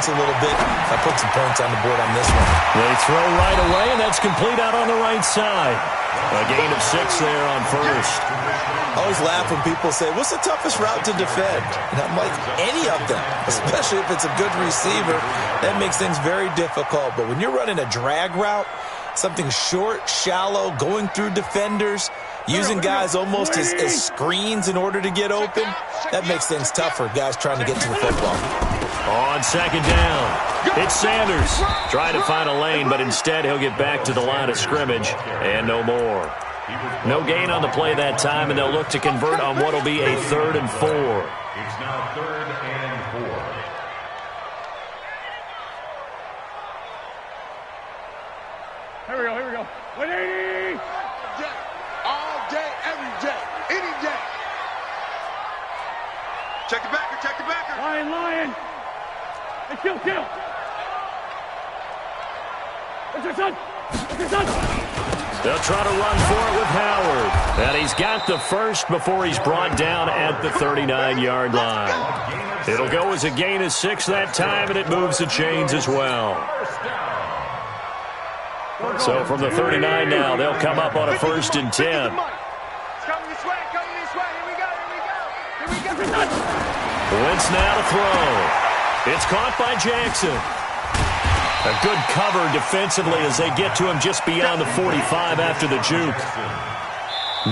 bounce a little bit if I put some points on the board on this one. They throw right away, and that's complete out on the right side. A gain of 6 there on first. I always laugh when people say, what's the toughest route to defend? And I'm like, any of them, especially if it's a good receiver. That makes things very difficult. But when you're running a drag route, something short, shallow, going through defenders, using guys almost as screens in order to get open, that makes things tough for guys trying to get to the football. On second down, it's Sanders. Trying to find a lane, but instead he'll get back to the line of scrimmage and no more. No gain on the play that time, and they'll look to convert on what will be a 3rd and 4. It's now 3rd and 4. Here we go. 180! All day, every day, any day. Check the backer. Lion. Hey, kill. What's your son? They'll try to run for it with Howard. And he's got the first before he's brought down at the 39-yard line. It'll go as a gain of 6 that time, and it moves the chains as well. So from the 39 now, they'll come up on a 1st and 10. Coming this way. Here we go. Wentz now to throw. It's caught by Jackson. A good cover defensively as they get to him just beyond the 45 after the juke.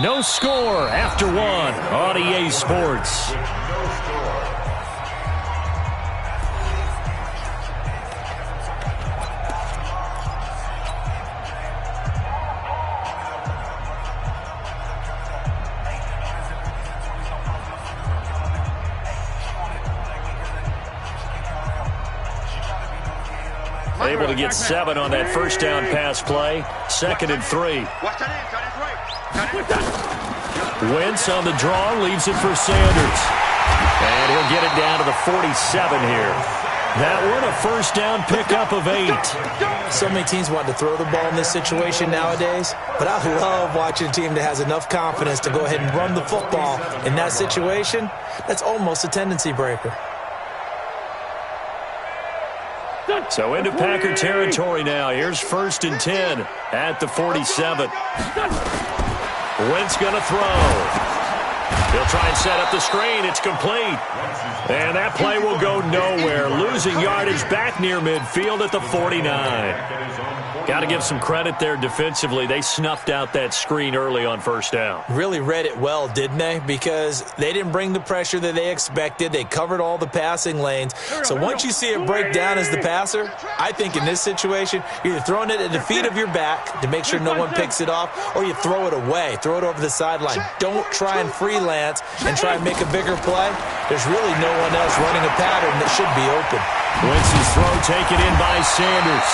No score after 1 on EA Sports. Able to get 7 on that first down pass play. 2nd and 3. Wentz on the draw, leaves it for Sanders. And he'll get it down to the 47 here. That one a first down pickup of 8. So many teams want to throw the ball in this situation nowadays, but I love watching a team that has enough confidence to go ahead and run the football in that situation. That's almost a tendency breaker. So into Packer territory now. Here's 1st and 10 at the 47. Wentz going to throw. He'll try and set up the screen. It's complete. And that play will go nowhere. Losing yardage back near midfield at the 49. Got to give some credit there defensively. They snuffed out that screen early on 1st down. Really read it well, didn't they? Because they didn't bring the pressure that they expected. They covered all the passing lanes. So once you see it break down as the passer, I think in this situation, you're either throwing it at the feet of your back to make sure no one picks it off, or you throw it away. Throw it over the sideline. Don't try and freelance and try and make a bigger play. There's really no one else running a pattern that should be open. Wentz's throw taken in by Sanders.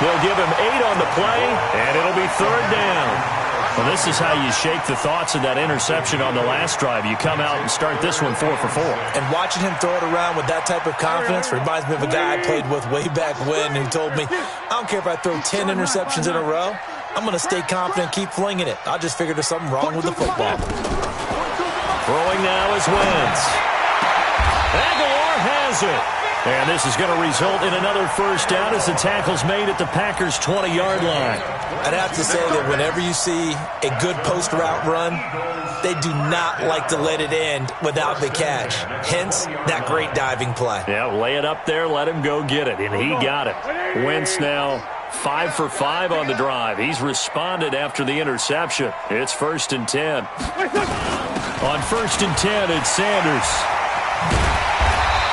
They'll give him 8 on the play, and it'll be 3rd down. Well, this is how you shake the thoughts of that interception on the last drive. You come out and start this one 4 for 4. And watching him throw it around with that type of confidence reminds me of a guy I played with way back when who told me, I don't care if I throw 10 interceptions in a row. I'm going to stay confident, keep flinging it. I just figured there's something wrong with the football. Throwing now is Wentz. Aguilar has it. And this is going to result in another first down as the tackle's made at the Packers' 20-yard line. I'd have to say that whenever you see a good post-route run, they do not like to let it end without the catch. Hence, that great diving play. Yeah, lay it up there, let him go get it, and he got it. Wentz now 5 for 5 on the drive. He's responded after the interception. It's 1st and 10. On 1st and 10, it's Sanders.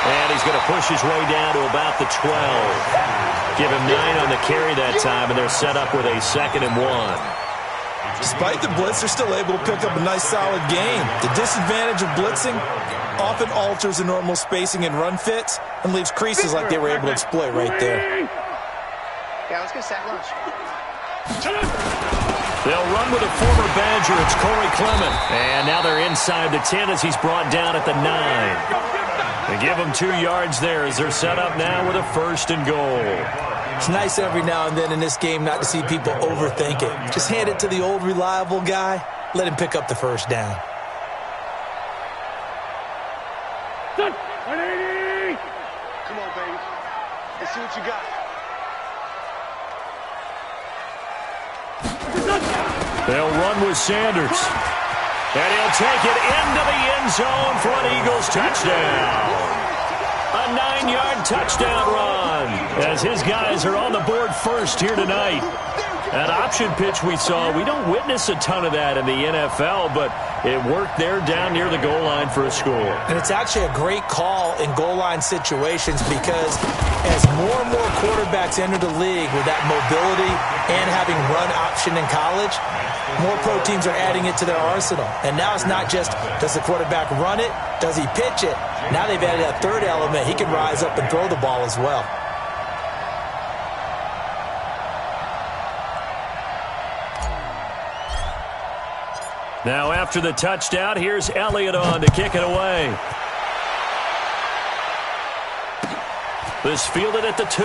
And he's going to push his way down to about the 12. Give him 9 on the carry that time, and they're set up with a 2nd and 1. Despite the blitz, they're still able to pick up a nice, solid gain. The disadvantage of blitzing often alters the normal spacing and run fits and leaves creases like they were able to exploit right there. Yeah, let's get sack lunch. They'll run with a former Badger. It's Corey Clement. And now they're inside the 10 as he's brought down at the 9. They give them 2 yards there as they're set up now with a 1st and goal. It's nice every now and then in this game not to see people overthink it. Just hand it to the old reliable guy. Let him pick up the first down. Come on, baby. Let's see what you got. They'll run with Sanders. And he'll take it into the end zone for an Eagles touchdown. A 9-yard touchdown run as his guys are on the board first here tonight. An option pitch we saw. We don't witness a ton of that in the NFL, but it worked there down near the goal line for a score. And it's actually a great call in goal line situations because as more and more quarterbacks enter the league with that mobility and having run option in college, more pro teams are adding it to their arsenal. And now it's not just, does the quarterback run it? Does he pitch it? Now they've added a third element. He can rise up and throw the ball as well. Now after the touchdown, here's Elliott on to kick it away. This fielded at the 2.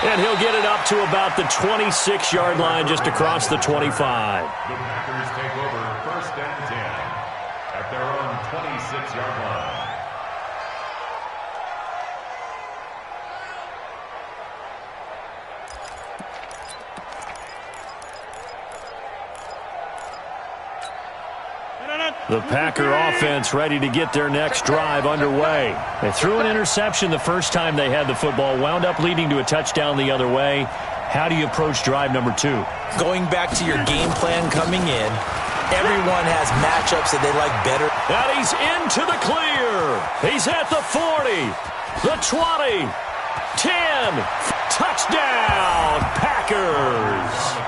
And he'll get it up to about the 26-yard line just across the 25. The Packers take over 1st and 10 at their own 26-yard line. The Packer offense ready to get their next drive underway. They threw an interception the first time they had the football, wound up leading to a touchdown the other way. How do you approach drive number 2? Going back to your game plan coming in, everyone has matchups that they like better. And he's into the clear. He's at the 40, the 20, 10. Touchdown, Packers.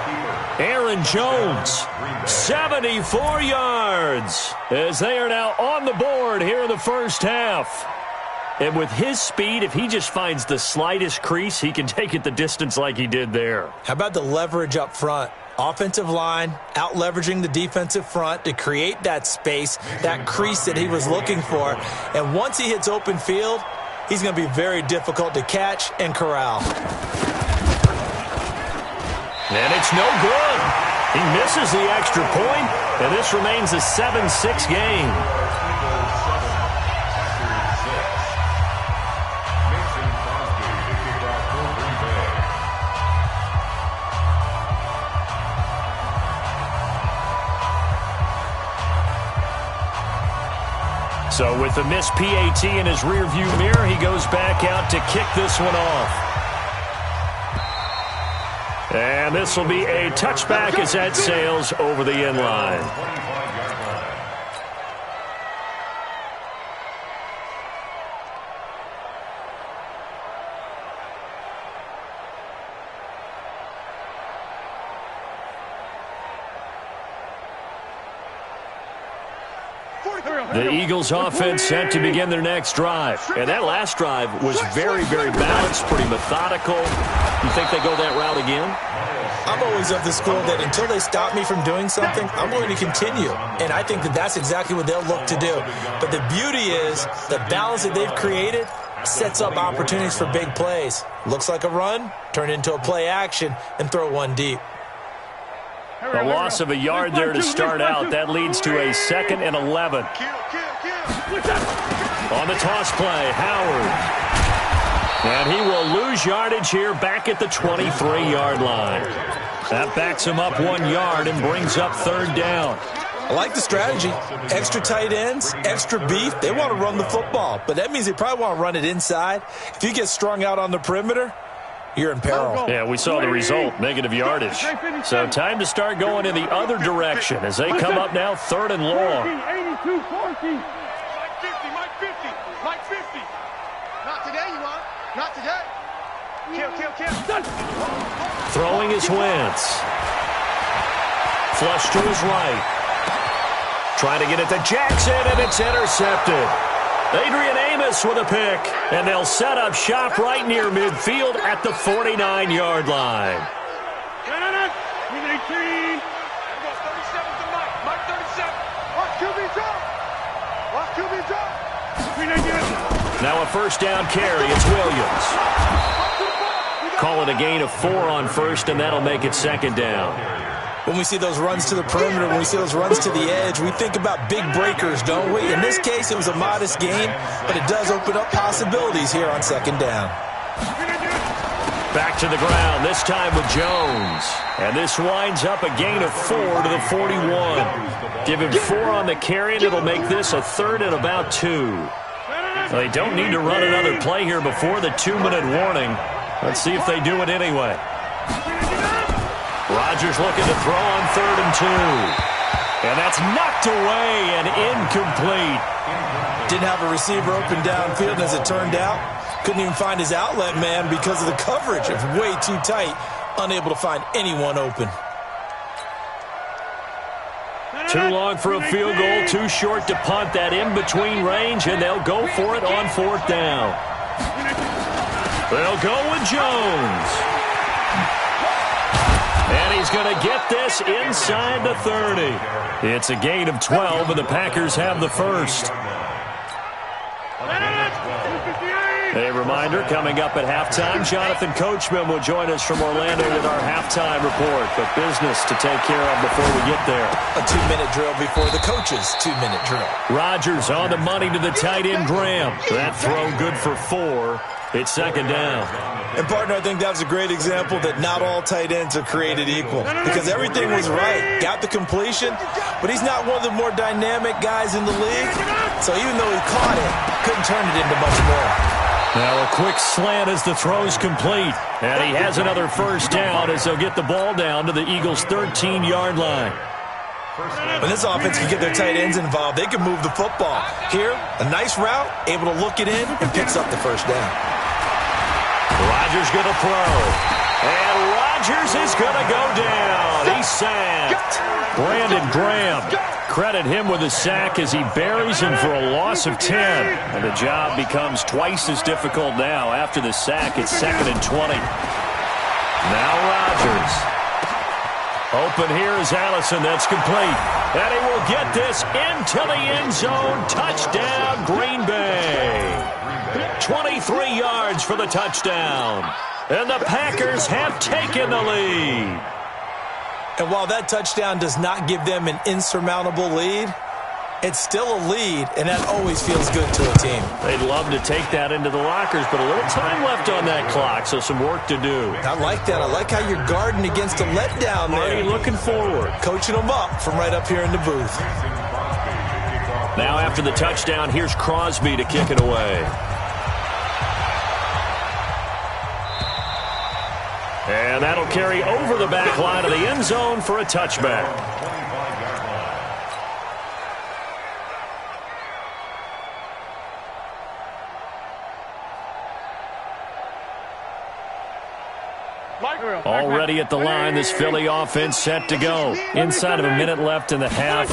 Aaron Jones, 74 yards, as they are now on the board here in the first half. And with his speed, if he just finds the slightest crease, he can take it the distance like he did there. How about the leverage up front? Offensive line out-leveraging the defensive front to create that space, that crease that he was looking for. And once he hits open field, he's going to be very difficult to catch and corral. And it's no good. He misses the extra point, and this remains a 7-6 game. So with the missed PAT in his rearview mirror, he goes back out to kick this one off. And this will be a touchback as that sails over the end line. The Eagles offense set to begin their next drive. And that last drive was very, very balanced, pretty methodical. You think they go that route again? I'm always of the school that until they stop me from doing something, I'm going to continue. And I think that that's exactly what they'll look to do. But the beauty is the balance that they've created sets up opportunities for big plays. Looks like a run, turn into a play action, and throw one deep. A loss of a yard there to start out. That leads to a 2nd and 11. On the toss play, Howard. And he will lose yardage here back at the 23-yard line. That backs him up 1 yard and brings up 3rd down. I like the strategy. Extra tight ends, extra beef. They want to run the football, but that means they probably want to run it inside. If you get strung out on the perimeter, you're in peril. Yeah, we saw the result, negative yardage. So time to start going in the other direction as they come up now 3rd and long. 82, 14. Mike 50. Not today, you want? Not today. Kill. Throwing his Wentz. Flush to his right. Trying to get it to Jackson, and it's intercepted. Adrian Amos with a pick, and they'll set up shop right near midfield at the 49-yard line. He's 18. 37 to Mike. Mike 37. Watch QB drop. Now a first down carry. It's Williams. Call it a gain of 4 on first, and that'll make it 2nd down. When we see those runs to the perimeter, when we see those runs to the edge, we think about big breakers, don't we? In this case, it was a modest gain, but it does open up possibilities here on second down. Back to the ground, this time with Jones. And this winds up a gain of 4 to the 41. Give him 4 on the carry, and it'll make this a third and about 2. They don't need to run another play here before the 2-minute warning. Let's see if they do it anyway. Rodgers looking to throw on 3rd and 2. And that's knocked away and incomplete. Didn't have a receiver open downfield, and as it turned out, couldn't even find his outlet man because of the coverage. It was way too tight, unable to find anyone open. Too long for a field goal, too short to punt. That in-between range, and they'll go for it on 4th down. They'll go with Jones. And he's going to get this inside the 30. It's a gain of 12, and the Packers have the first. A reminder, coming up at halftime, Jonathan Coachman will join us from Orlando with our halftime report. But business to take care of before we get there. A 2-minute drill before the coach's 2-minute drill. Rodgers on the money to the tight end, Graham. That throw good for 4. It's second down. And, partner, I think that was a great example that not all tight ends are created equal. Because everything was right. Got the completion, but he's not one of the more dynamic guys in the league. So even though he caught it, couldn't turn it into much more. Now a quick slant as the throw's complete. And he has another first down as they'll get the ball down to the Eagles' 13-yard line. When this offense can get their tight ends involved, they can move the football. Here, a nice route, able to look it in, and picks up the first down. Rodgers going to throw. And Rodgers is going to go down. He's sacked. Brandon Graham. Credit him with a sack as he buries him for a loss of 10. And the job becomes twice as difficult now. After the sack, it's 2nd and 20. Now Rodgers. Open here is Allison. That's complete. And he will get this into the end zone. Touchdown, Green Bay. 23 yards for the touchdown. And the Packers have taken the lead. And while that touchdown does not give them an insurmountable lead, it's still a lead, and that always feels good to a team. They'd love to take that into the lockers, but a little time left on that clock, so some work to do. I like that. I like how you're guarding against a letdown there. Marty looking forward. Coaching them up from right up here in the booth. Now after the touchdown, here's Crosby to kick it away. And that'll carry over the back line of the end zone for a touchback. Already at the line, this Philly offense set to go. Inside of a minute left in the half.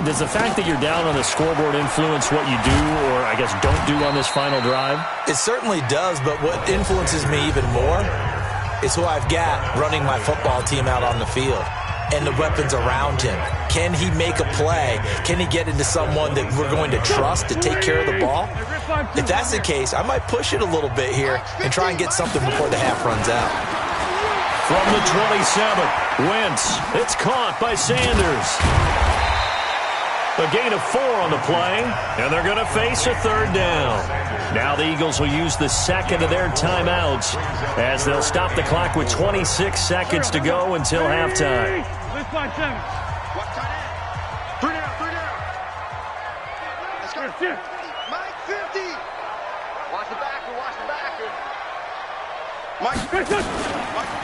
Does the fact that you're down on the scoreboard influence what you do, or I guess don't do on this final drive? It certainly does, but what influences me even more is who I've got running my football team out on the field and the weapons around him. Can he make a play? Can he get into someone that we're going to trust to take care of the ball? If that's the case, I might push it a little bit here and try and get something before the half runs out. From the 27, Wentz. It's caught by Sanders. A gain of 4 on the play, and they're going to face a third down. Now the Eagles will use the second of their timeouts as they'll stop the clock with 26 seconds to go until halftime. Three down. Let's go. Mike 50. Watch the backer. Mike 50.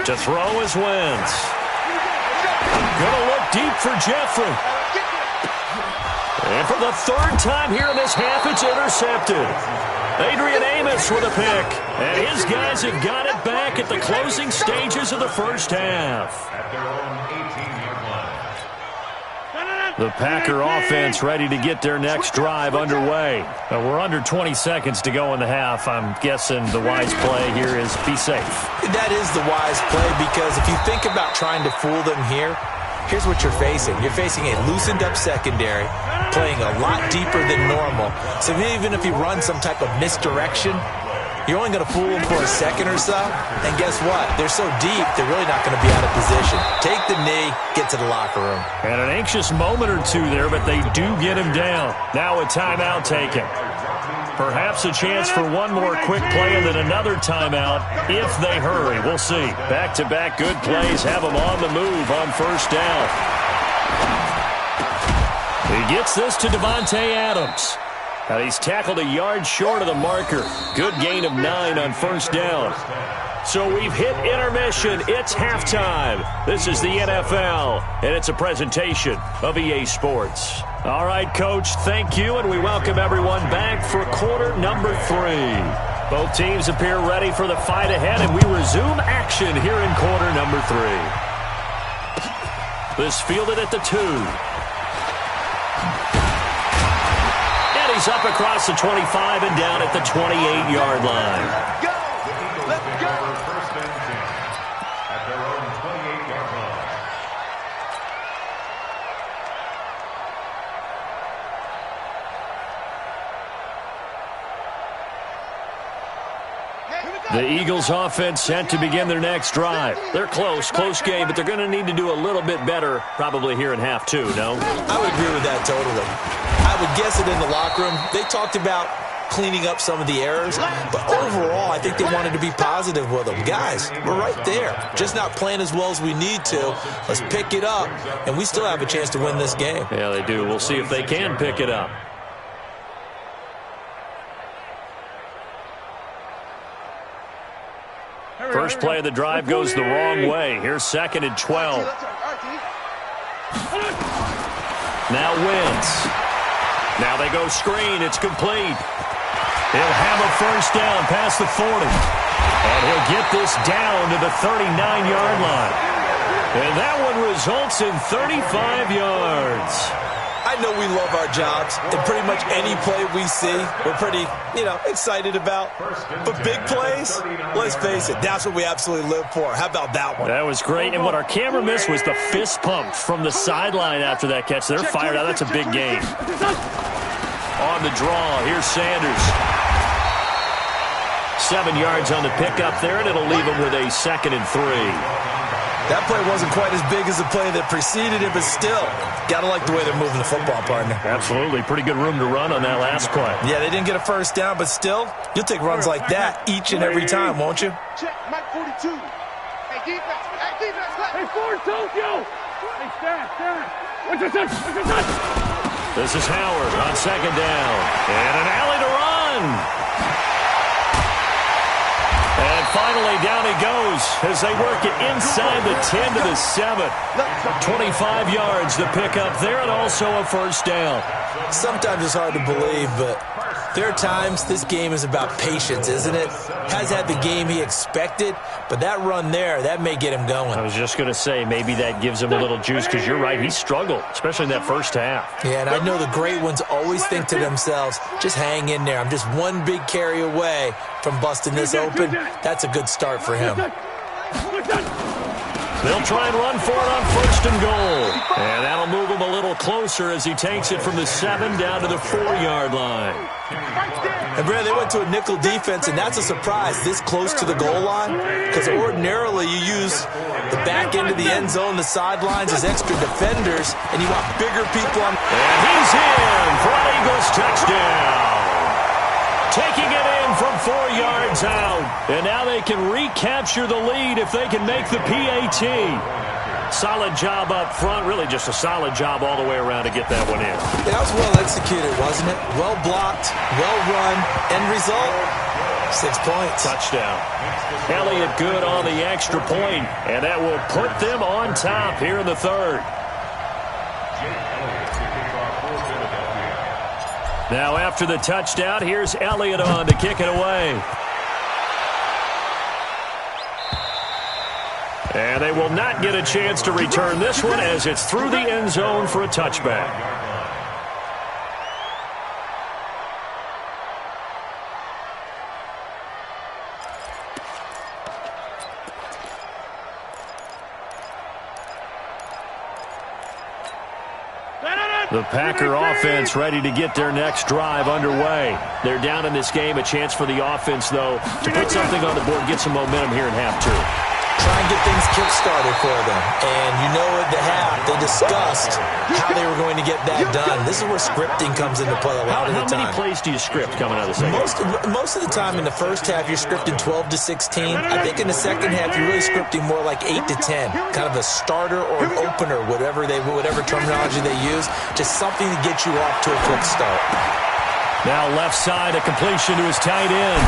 To throw is Wentz. Gonna look deep for Jeffrey. And for the third time here in this half, it's intercepted. Adrian Amos with a pick. And his guys have got it back at the closing stages of the first half. At their own 18-yard line. The Packer offense ready to get their next drive underway. We're under 20 seconds to go in the half. I'm guessing the wise play here is be safe. That is the wise play, because if you think about trying to fool them here, here's what you're facing. You're facing a loosened-up secondary, playing a lot deeper than normal. So even if you run some type of misdirection, you're only going to fool them for a second or so. And guess what? They're so deep, they're really not going to be out of position. Take the knee, get to the locker room. And an anxious moment or two there, but they do get him down. Now a timeout taken. Perhaps a chance for one more quick play and then another timeout if they hurry. We'll see. Back-to-back good plays have them on the move on first down. He gets this to Davante Adams. And he's tackled a yard short of the marker. Good gain of 9 on first down. So we've hit intermission. It's halftime. This is the NFL, and it's a presentation of EA Sports. All right, Coach, thank you, and we welcome everyone back for quarter number 3. Both teams appear ready for the fight ahead, and we resume action here in quarter number 3. This fielded at the 2. And he's up across the 25 and down at the 28-yard line. Go! Let's go! First and 10 at their own 28-yard line. The Eagles offense set to begin their next drive. They're close game, but they're going to need to do a little bit better probably here in half 2, no? I would agree with that totally. I would guess it in the locker room. They talked about cleaning up some of the errors, but overall, I think they wanted to be positive with them. Guys, we're right there. Just not playing as well as we need to. Let's pick it up, and we still have a chance to win this game. Yeah, they do. We'll see if they can pick it up. First play of the drive goes the wrong way. Here's 2nd and 12. Now Wentz. Now they go screen. It's complete. He'll have a first down past the 40. And he'll get this down to the 39-yard line. And that one results in 35 yards. I know we love our jobs, and pretty much any play we see, we're pretty, excited about. But big plays, let's face it, that's what we absolutely live for. How about that one? That was great, and what our camera missed was the fist pump from the sideline after that catch. They're fired out. That's a big game. On the draw, here's Sanders. 7 yards on the pickup there, and it'll leave him with a 2nd and 3. That play wasn't quite as big as the play that preceded it, but still, got to like the way they're moving the football, partner. Absolutely. Pretty good room to run on that last play. Yeah, they didn't get a first down, but still, you'll take runs like that each and every time, won't you? Check, Mike 42. Hey, defense. Hey, forward, Tokyo. Hey, stand. What's your touch? This is Howard on 2nd down. And an alley to run. And finally, down he goes as they work it inside the 10 to the 7. 25 yards to pick up there, and also a first down. Sometimes it's hard to believe, but there are times this game is about patience, isn't it? Has had the game he expected, but that run there, that may get him going. I was just going to say, maybe that gives him a little juice, because you're right, he struggled, especially in that first half. Yeah, and I know the great ones always think to themselves, just hang in there. I'm just one big carry away from busting this open. That's a good start for him. They'll try and run for it on 1st and goal. And that'll move him a little closer as he takes it from the 7 down to the 4-yard line. And, Brad, they went to a nickel defense, and that's a surprise this close to the goal line, because ordinarily you use the back end of the end zone, the sidelines as extra defenders, and you want bigger people on. And he's in for an Eagles touchdown. Taking it in from 4 yards out. And now they can recapture the lead if they can make the PAT. Solid job up front. Really just a solid job all the way around to get that one in. That was well executed, wasn't it? Well blocked, well run. End result, 6 points. Touchdown. Elliott good on the extra point, and that will put them on top here in the 3rd. Now after the touchdown, here's Elliott on to kick it away. And they will not get a chance to return this one as it's through the end zone for a touchback. The Packer offense ready to get their next drive underway. They're down in this game. A chance for the offense, though, to put something on the board, get some momentum here in half two. Try and get things kick-started for them. And you know at the half, they discussed how they were going to get that done. This is where scripting comes into play a lot of the time. How many plays do you script coming out of the second? Most of the time in the first half, you're scripting 12 to 16. I think in the second half, you're really scripting more like 8 to 10. Kind of a starter or an opener, whatever terminology they use. Just something to get you off to a quick start. Now left side, a completion to his tight end.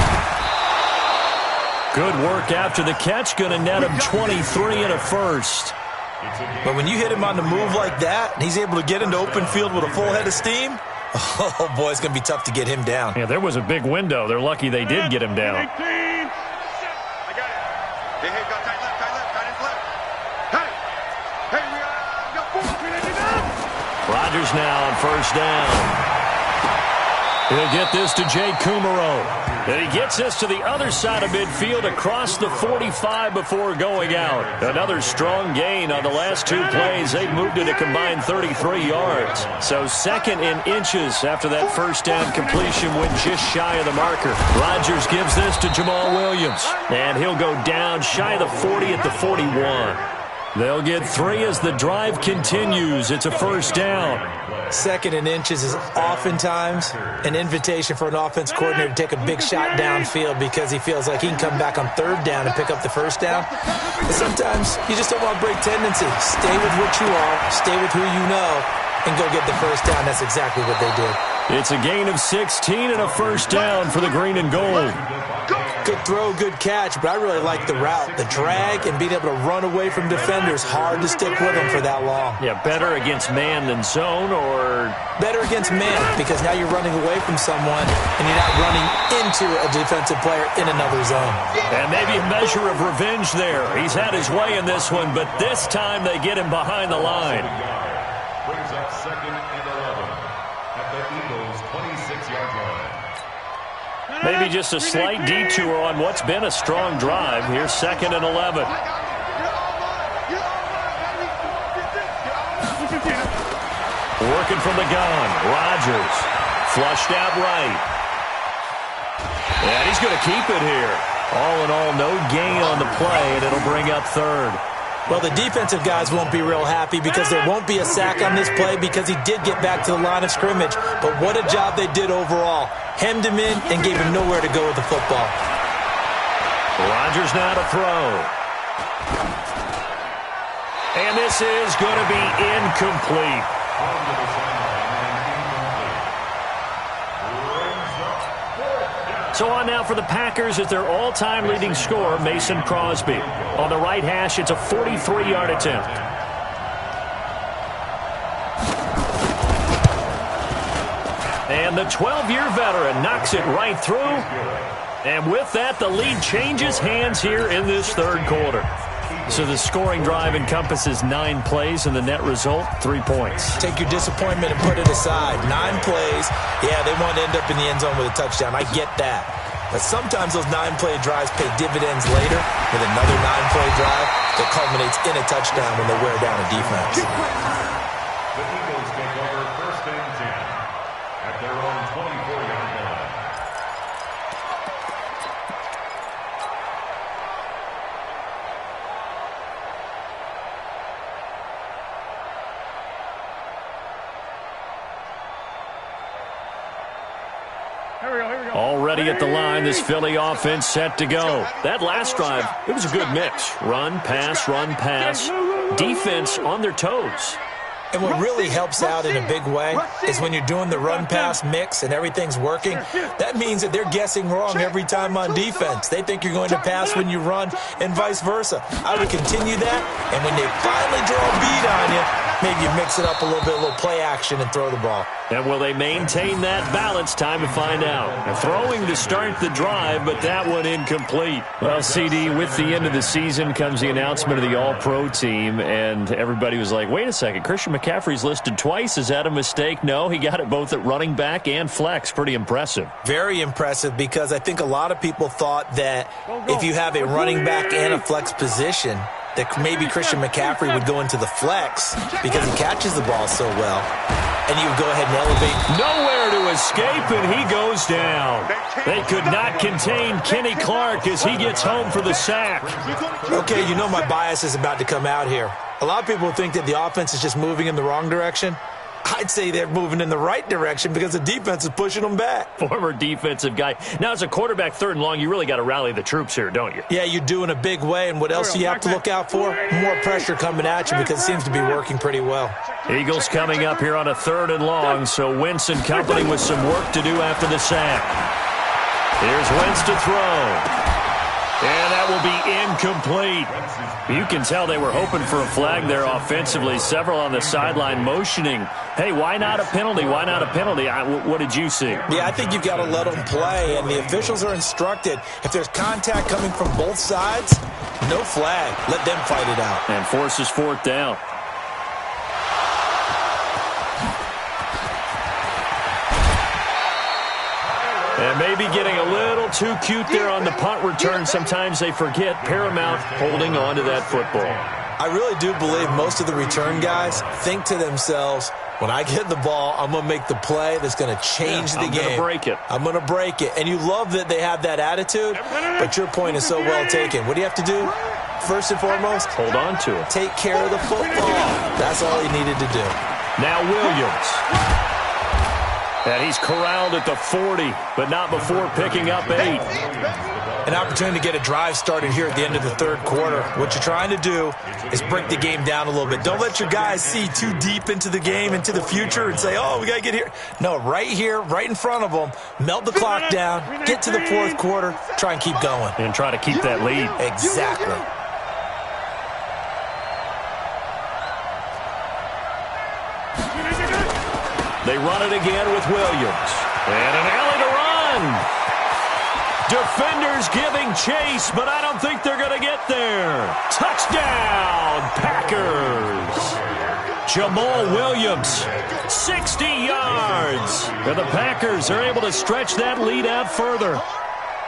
Good work after the catch. Going to net him 23 and a first. But when you hit him on the move like that, and he's able to get into open field with a full head of steam, oh, boy, it's going to be tough to get him down. Yeah, there was a big window. They're lucky they did get him down. I got it. Hey, go tight left. Hey, we got 4. Rodgers now on first down. He'll get this to Jay Kumaro. And he gets this to the other side of midfield across the 45 before going out. Another strong gain on the last two plays. They've moved it a combined 33 yards. So second in inches after that first down completion went just shy of the marker. Rodgers gives this to Jamal Williams. And he'll go down shy of the 40 at the 41. They'll get 3 as the drive continues. It's a first down. Second in inches is oftentimes an invitation for an offense coordinator to take a big shot downfield because he feels like he can come back on third down and pick up the first down. But sometimes you just don't want to break tendency. Stay with what you are, stay with who you know, and go get the first down. That's exactly what they did. It's a gain of 16 and a first down for the green and gold. Good throw, good catch, but I really like the route. The drag and being able to run away from defenders, hard to stick with them for that long. Yeah, better against man than zone, or? Better against man, because now you're running away from someone and you're not running into a defensive player in another zone. And maybe a measure of revenge there. He's had his way in this one, but this time they get him behind the line. Brings up second and 11 at the Eagles' 26-yard line. Maybe just a slight detour on what's been a strong drive. Here's second and 11. Working from the gun. Rodgers. Flushed out right. And he's going to keep it here. All in all, no gain on the play, and it'll bring up third. Well, the defensive guys won't be real happy because there won't be a sack on this play because he did get back to the line of scrimmage. But what a job they did overall. Hemmed him in and gave him nowhere to go with the football. Rodgers now to throw. And this is going to be incomplete. So on now for the Packers as their all-time leading scorer, Mason Crosby. On the right hash, it's a 43-yard attempt. And the 12-year veteran knocks it right through. And with that, the lead changes hands here in this third quarter. So the scoring drive encompasses 9 plays, and the net result, 3 points. Take your disappointment and put it aside. 9 plays. Yeah, they want to end up in the end zone with a touchdown. I get that. But sometimes those 9-play drives pay dividends later with another 9-play drive that culminates in a touchdown when they wear down a defense. The Eagles take over first and 10 at their own 24-yard line. Already at the line, this Philly offense set to go. That last drive, it was a good mix. Run, pass, defense on their toes. And what really helps out in a big way is when you're doing the run-pass mix and everything's working, that means that they're guessing wrong every time on defense. They think you're going to pass when you run and vice versa. I would continue that, and when they finally draw a bead on you, maybe you mix it up a little bit, a little play action and throw the ball. And will they maintain that balance? Time to find out. Now, throwing to start the drive, but that one incomplete. Well, CD, with the end of the season comes the announcement of the All-Pro team, and everybody was like, wait a second, Christian McCaffrey's listed twice. Is that a mistake? No, he got it both at running back and flex. Pretty impressive. Very impressive, because I think a lot of people thought that if you have a running back and a flex position, that maybe Christian McCaffrey would go into the flex because he catches the ball so well. and you go ahead and elevate. Nowhere to escape, and he goes down. They could not contain Kenny Clark as he gets home for the sack. Okay, you know my bias is about to come out here. A lot of people think that the offense is just moving in the wrong direction. I'd say they're moving in the right direction because the defense is pushing them back. Former defensive guy. Now, as a quarterback, 3rd and long, you really got to rally the troops here, don't you? Yeah, you do in a big way. And what else do you have to look out for? More pressure coming at you because it seems to be working pretty well. Eagles coming up here on a 3rd and long, so Wentz and company with some work to do after the sack. Here's Wentz to throw. And that will be incomplete. You can tell they were hoping for a flag there offensively. Several on the sideline motioning, hey, why not a penalty? Why not a penalty? What did you see? Yeah, I think you've got to let them play, and the officials are instructed. If there's contact coming from both sides, no flag. Let them fight it out. And forces 4th down. And maybe getting a little too cute there on the punt return. Sometimes they forget paramount holding on to that football. I really do believe most of the return guys think to themselves, when I get the ball, I'm going to make the play that's going to change the game. I'm going to break it. I'm going to break it. And you love that they have that attitude, but your point is so well taken. What do you have to do? First and foremost, hold on to it. Take care of the football. That's all he needed to do. Now Williams. And he's corralled at the 40, but not before picking up 8. An opportunity to get a drive started here at the end of the 3rd quarter. What you're trying to do is break the game down a little bit. Don't let your guys see too deep into the game, into the future, and say, oh, we got to get here. No, right here, right in front of them, melt the clock down, get to the 4th quarter, try and keep going. And try to keep that lead. Exactly. They run it again with Williams. And an alley to run. Defenders giving chase, but I don't think they're going to get there. Touchdown, Packers. Jamal Williams, 60 yards. And the Packers are able to stretch that lead out further.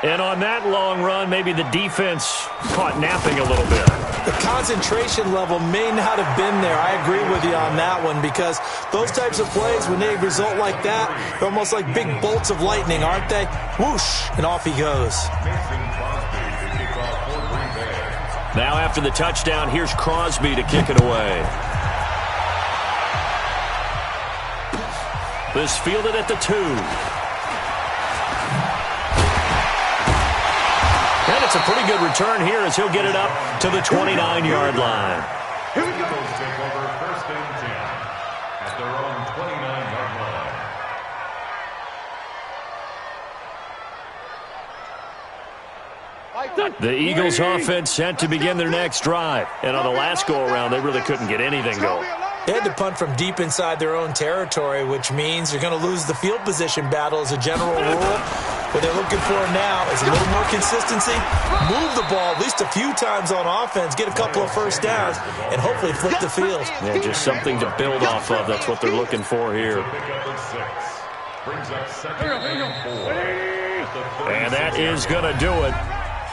And on that long run, maybe the defense caught napping a little bit. The concentration level may not have been there. I agree with you on that one because those types of plays, when they result like that, they're almost like big bolts of lightning, aren't they? Whoosh, and off he goes. Now after the touchdown, here's Crosby to kick it away. This fielded at the 2. And it's a pretty good return here as he'll get it up to the 29-yard line. Here we go. Eagles take over 1st and 10 at their own 29-yard line. The Eagles offense set to begin their next drive. And on the last go-around, they really couldn't get anything going. They had to punt from deep inside their own territory, which means you're going to lose the field position battle as a general rule. What they're looking for now is a little more consistency, move the ball at least a few times on offense, get a couple of first downs, and hopefully flip the field. Yeah, just something to build off of. That's what they're looking for here. And that is going to do it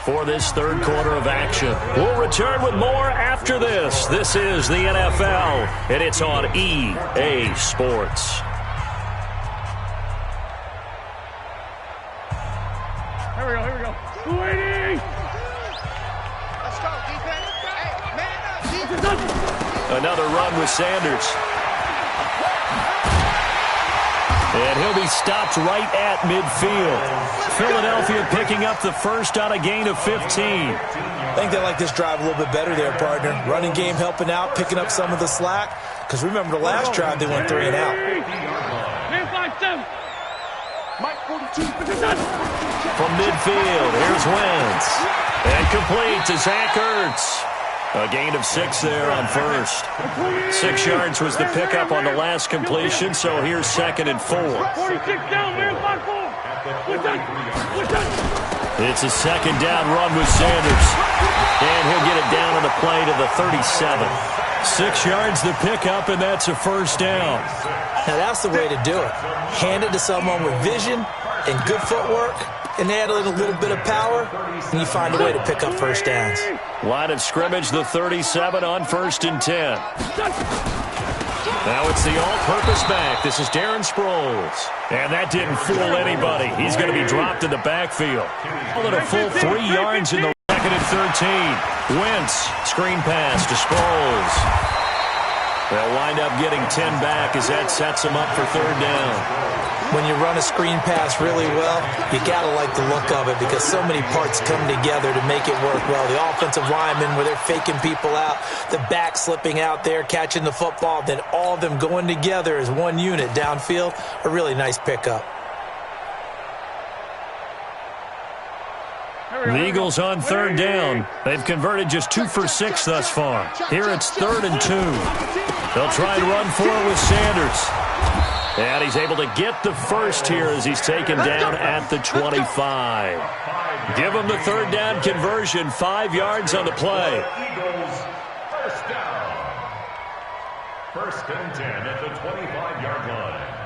for this 3rd quarter of action. We'll return with more after this. This is the NFL, and it's on EA Sports. Here we go. 280! Let's go, defense. Hey, man up, defense. Another run with Sanders. And he'll be stopped right at midfield. Philadelphia picking up the first on a gain of 15. I think they like this drive a little bit better there, partner. Running game helping out, picking up some of the slack. Because remember the last drive, they went 3 and out. Man 5-7. Mike 42. From midfield, here's Wentz. And complete to Zach Ertz. A gain of 6 there on first. 6 yards was the pickup on the last completion, so here's 2nd and 4. 46 down, man 5-4. It's a 2nd down run with Sanders. And he'll get it down on the play to the 37. 6 yards the pickup, and that's a first down. Now that's the way to do it. Hand it to someone with vision and good footwork, and add in a little bit of power, and you find a way to pick up first downs. Line of scrimmage, the 37 on 1st and 10. Now it's the all-purpose back. This is Darren Sproles. And that didn't fool anybody. He's going to be dropped in the backfield. All at a full 3 yards in the second and 13. Wentz, screen pass to Sproles. They'll wind up getting 10 back as that sets them up for third down. When you run a screen pass really well, you got to like the look of it because so many parts come together to make it work well. The offensive linemen, where they're faking people out, the back slipping out there, catching the football, then all of them going together as one unit downfield, a really nice pickup. The Eagles on third down. They've converted just 2 for 6 thus far. Here it's 3rd and 2. They'll try and run for it with Sanders. And he's able to get the first here as he's taken down at the 25. Give him the third down conversion, 5 yards on the play. Eagles, first down. 1st and 10 at the 25-yard line.